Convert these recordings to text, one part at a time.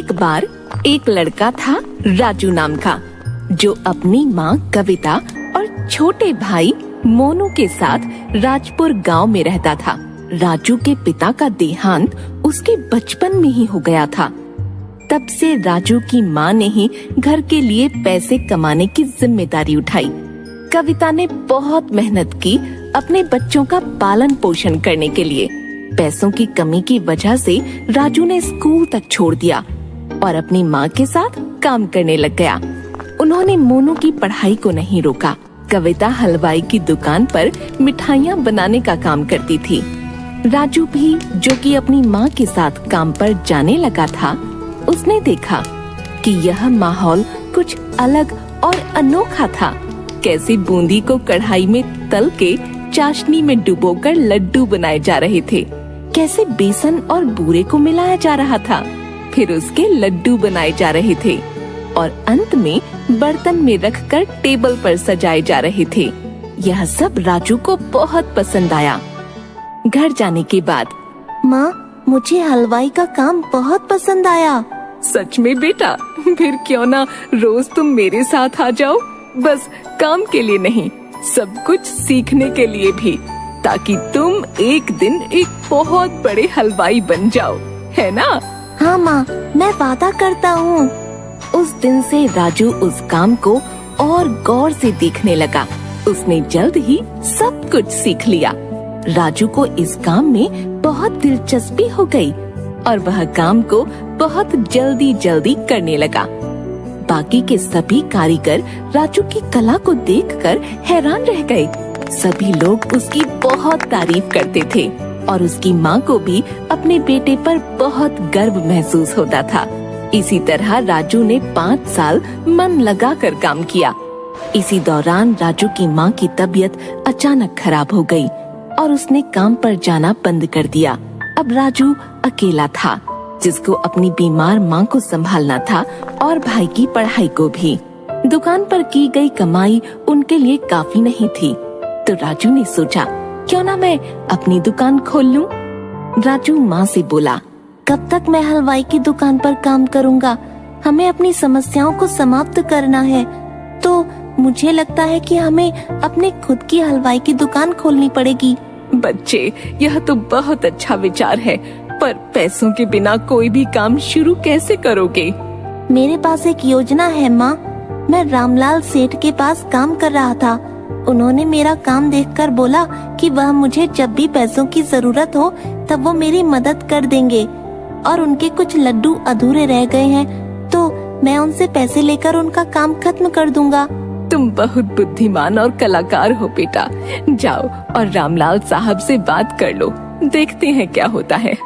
एक बार एक लड़का था राजू नाम का, जो अपनी माँ कविता और छोटे भाई मोनू के साथ राजपुर गांव में रहता था। राजू के पिता का देहांत उसके बचपन में ही हो गया था। तब से राजू की माँ ने ही घर के लिए पैसे कमाने की जिम्मेदारी उठाई। कविता ने बहुत मेहनत की अपने बच्चों का पालन पोषण करने के लिए। पैसों की कमी की वजह से राजू ने स्कूल तक छोड़ दिया और अपनी माँ के साथ काम करने लग गया। उन्होंने मोनू की पढ़ाई को नहीं रोका। कविता हलवाई की दुकान पर मिठाइयाँ बनाने का काम करती थी। राजू भी, जो कि अपनी माँ के साथ काम पर जाने लगा था, उसने देखा कि यह माहौल कुछ अलग और अनोखा था। कैसे बूंदी को कढ़ाई में तल के चाशनी में डुबोकर लड्डू बनाए जा रहे थे, कैसे बेसन और बूरे को मिलाया जा रहा था, फिर उसके लड्डू बनाए जा रहे थे और अंत में बर्तन में रखकर टेबल पर सजाए जा रहे थे। यह सब राजू को बहुत पसंद आया। घर जाने के बाद, माँ, मुझे हलवाई का काम बहुत पसंद आया। सच में बेटा? फिर क्यों ना रोज तुम मेरे साथ आ जाओ, बस काम के लिए नहीं, सब कुछ सीखने के लिए भी, ताकि तुम एक दिन एक बहुत बड़े हलवाई बन जाओ, है ना? हाँ माँ, मैं वादा करता हूँ। उस दिन से राजू उस काम को और गौर से देखने लगा। उसने जल्द ही सब कुछ सीख लिया। राजू को इस काम में बहुत दिलचस्पी हो गई और वह काम को बहुत जल्दी करने लगा। बाकी के सभी कारीगर राजू की कला को देखकर हैरान रह गए। सभी लोग उसकी बहुत तारीफ करते थे और उसकी माँ को भी अपने बेटे पर बहुत गर्व महसूस होता था। इसी तरह राजू ने 5 साल मन लगाकर काम किया। इसी दौरान राजू की माँ की तबीयत अचानक खराब हो गई और उसने काम पर जाना बंद कर दिया। अब राजू अकेला था, जिसको अपनी बीमार माँ को संभालना था और भाई की पढ़ाई को भी। दुकान पर की गई कमाई उनके लिए काफी नहीं थी, तो राजू ने सोचा, क्यों ना मैं अपनी दुकान खोल लूं। राजू माँ से बोला, कब तक मैं हलवाई की दुकान पर काम करूँगा? हमें अपनी समस्याओं को समाप्त करना है, तो मुझे लगता है कि हमें अपने खुद की हलवाई की दुकान खोलनी पड़ेगी। बच्चे, यह तो बहुत अच्छा विचार है, पर पैसों के बिना कोई भी काम शुरू कैसे करोगे? मेरे पास एक योजना है माँ। मैं रामलाल सेठ के पास काम कर रहा था। उन्होंने मेरा काम देखकर बोला कि वह मुझे जब भी पैसों की जरूरत हो तब वो मेरी मदद कर देंगे, और उनके कुछ लड्डू अधूरे रह गए हैं, तो मैं उनसे पैसे लेकर उनका काम खत्म कर दूंगा। तुम बहुत बुद्धिमान और कलाकार हो बेटा। जाओ और रामलाल साहब से बात कर लो, देखते हैं क्या होता है।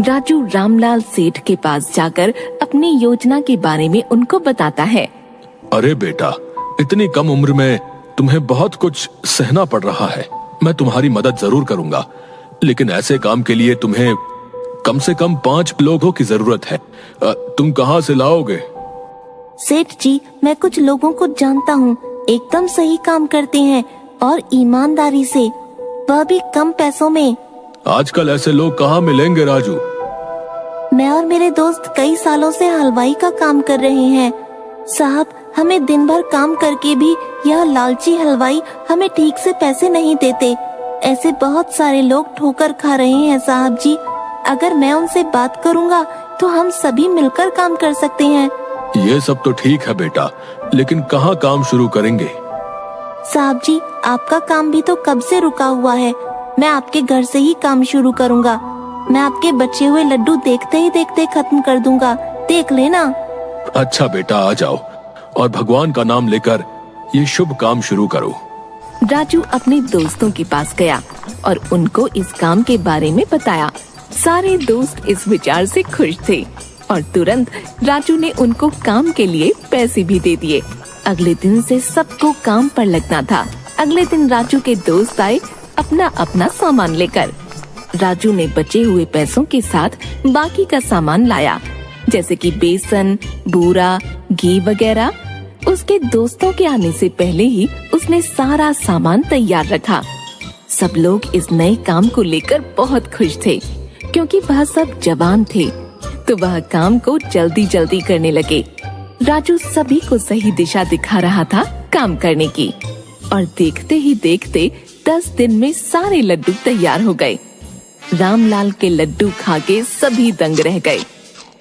राजू रामलाल सेठ के पास जाकर अपनी योजना के बारे में उनको बताता है। अरे बेटा, इतनी कम उम्र में तुम्हें बहुत कुछ सहना पड़ रहा है। मैं तुम्हारी मदद जरूर करूंगा, लेकिन ऐसे काम के लिए तुम्हें कम से कम 5 लोगों की जरूरत है। तुम कहाँ से लाओगे? सेठ जी, मैं कुछ लोगों को जानता हूँ, एकदम सही काम करते हैं और ईमानदारी से, वह भी कम पैसों में। आजकल ऐसे लोग कहाँ मिलेंगे राजू? मैं और मेरे दोस्त कई सालों से हलवाई का काम कर रहे हैं साहब। हमें दिन भर काम करके भी यह लालची हलवाई हमें ठीक से पैसे नहीं देते। ऐसे बहुत सारे लोग ठोकर खा रहे हैं साहब जी। अगर मैं उनसे बात करूँगा तो हम सभी मिलकर काम कर सकते हैं। ये सब तो ठीक है बेटा, लेकिन कहाँ काम शुरू करेंगे? साहब जी, आपका काम भी तो कब से रुका हुआ है। मैं आपके घर से ही काम शुरू करूँगा। मैं आपके बचे हुए लड्डू देखते ही देखते खत्म कर दूंगा, देख लेना। अच्छा बेटा, आ जाओ और भगवान का नाम लेकर ये शुभ काम शुरू करो। राजू अपने दोस्तों के पास गया और उनको इस काम के बारे में बताया। सारे दोस्त इस विचार से खुश थे और तुरंत राजू ने उनको काम के लिए पैसे भी दे दिए। अगले दिन से सबको काम पर लगना था। अगले दिन राजू के दोस्त आए अपना अपना सामान लेकर। राजू ने बचे हुए पैसों के साथ बाकी का सामान लाया, जैसे कि बेसन, बूरा, घी वगैरह। उसके दोस्तों के आने से पहले ही उसने सारा सामान तैयार रखा। सब लोग इस नए काम को लेकर बहुत खुश थे, क्योंकि वह सब जवान थे। तो वह काम को जल्दी जल्दी करने लगे। राजू सभी को सही दिशा दिखा रहा था काम करने की, और देखते ही देखते 10 दिन में सारे लड्डू तैयार हो गए। रामलाल के लड्डू खा के सभी दंग रह गए।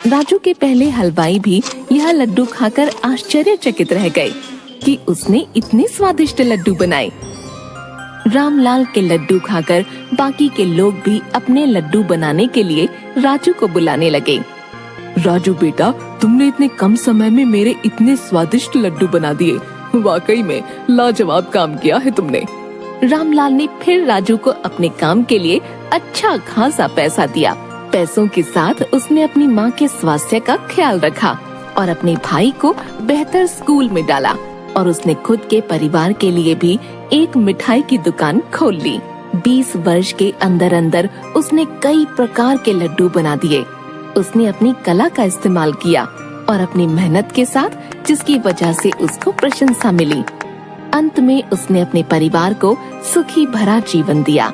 राजू के पहले हलवाई भी यह लड्डू खाकर आश्चर्यचकित रह गए कि उसने इतने स्वादिष्ट लड्डू बनाए। रामलाल के लड्डू खाकर बाकी के लोग भी अपने लड्डू बनाने के लिए राजू को बुलाने लगे। राजू बेटा, तुमने इतने कम समय में मेरे इतने स्वादिष्ट लड्डू बना दिए। वाकई में लाजवाब काम किया है तुमने। रामलाल ने फिर राजू को अपने काम के लिए अच्छा खासा पैसा दिया। पैसों के साथ उसने अपनी माँ के स्वास्थ्य का ख्याल रखा और अपने भाई को बेहतर स्कूल में डाला, और उसने खुद के परिवार के लिए भी एक मिठाई की दुकान खोल ली। 20 वर्ष के अंदर अंदर उसने कई प्रकार के लड्डू बना दिए। उसने अपनी कला का इस्तेमाल किया और अपनी मेहनत के साथ, जिसकी वजह से उसको प्रशंसा मिली। अंत में उसने अपने परिवार को सुखी भरा जीवन दिया।